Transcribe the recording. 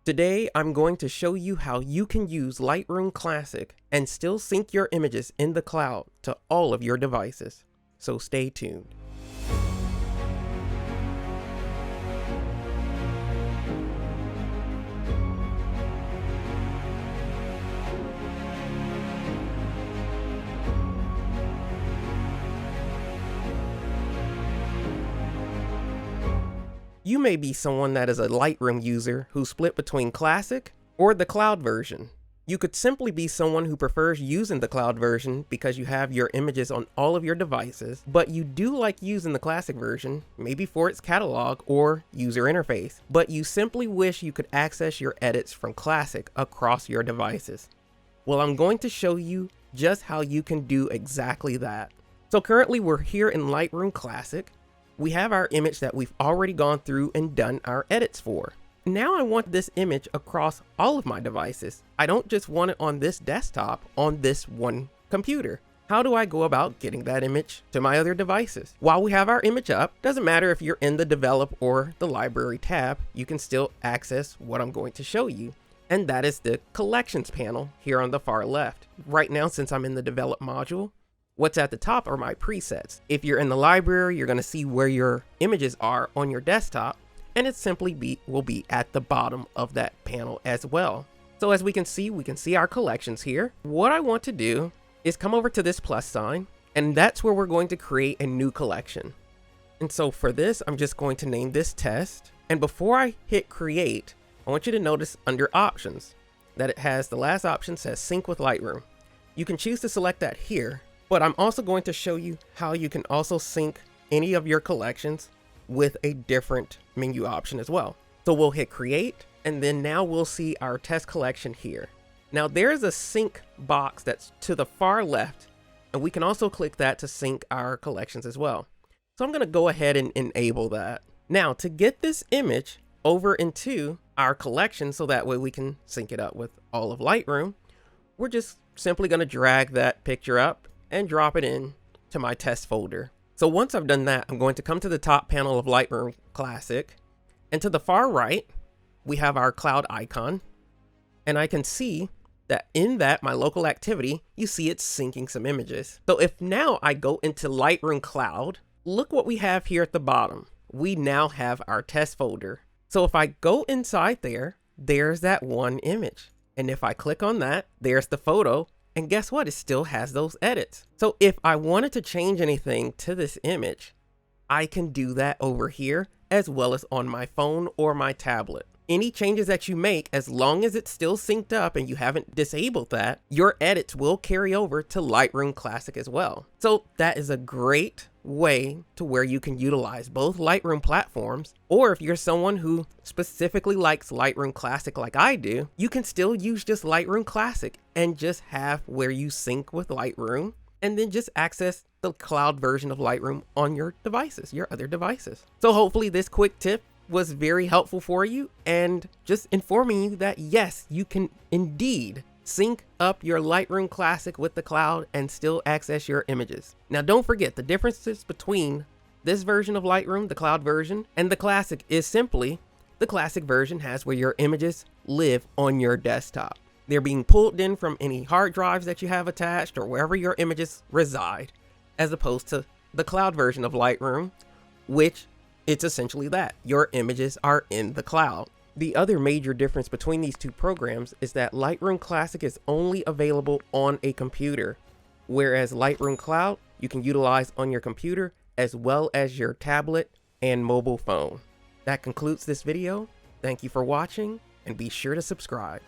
Today, I'm going to show you how you can use Lightroom Classic and still sync your images in the cloud to all of your devices. So stay tuned. You may be someone that is a Lightroom user who's split between Classic or the cloud version. You could simply be someone who prefers using the cloud version because you have your images on all of your devices, but you do like using the Classic version, maybe for its catalog or user interface, but you simply wish you could access your edits from Classic across your devices. Well, I'm going to show you just how you can do exactly that. So currently we're here in Lightroom Classic. We have our image that we've already gone through and done our edits for. Now I want this image across all of my devices. I don't just want it on this desktop on this one computer. How do I go about getting that image to my other devices? While we have our image up, doesn't matter if you're in the develop or the library tab, you can still access what I'm going to show you. And that is the collections panel here on the far left. Right now, since I'm in the develop module, what's at the top are my presets. If you're in the library, you're going to see where your images are on your desktop, and it simply will be at the bottom of that panel as well. So as we can see our collections here. What I want to do is come over to this plus sign, and that's where we're going to create a new collection. And so for this, I'm just going to name this test. And before I hit create, I want you to notice under options that it has the last option says sync with Lightroom. You can choose to select that here. But I'm also going to show you how you can also sync any of your collections with a different menu option as well. So we'll hit create, and then now we'll see our test collection here. Now there's a sync box that's to the far left, and we can also click that to sync our collections as well. So I'm going to go ahead and enable that. Now to get this image over into our collection so that way we can sync it up with all of Lightroom, we're just simply going to drag that picture up and drop it in to my test folder. So once I've done that, I'm going to come to the top panel of Lightroom Classic, and to the far right, we have our cloud icon, and I can see that in that, my local activity, you see it's syncing some images. So if now I go into Lightroom Cloud, look what we have here at the bottom. We now have our test folder. So if I go inside there, there's that one image. And if I click on that, there's the photo. And guess what? It still has those edits. So if I wanted to change anything to this image, I can do that over here as well as on my phone or my tablet. Any changes that you make, as long as it's still synced up and you haven't disabled that, your edits will carry over to Lightroom Classic as well. So that is a great way to where you can utilize both Lightroom platforms, or if you're someone who specifically likes Lightroom Classic like I do, you can still use just Lightroom Classic and just have where you sync with Lightroom and then just access the cloud version of Lightroom on your devices, your other devices. So hopefully this quick tip was very helpful for you and just informing you that yes, you can indeed sync up your Lightroom Classic with the cloud and still access your images. Now don't forget the differences between this version of Lightroom, the cloud version, and the Classic is simply the Classic version has where your images live on your desktop. They're being pulled in from any hard drives that you have attached or wherever your images reside, as opposed to the cloud version of Lightroom, which it's essentially that your images are in the cloud. The other major difference between these two programs is that Lightroom Classic is only available on a computer, whereas Lightroom Cloud you can utilize on your computer as well as your tablet and mobile phone. That concludes this video. Thank you for watching, and be sure to subscribe.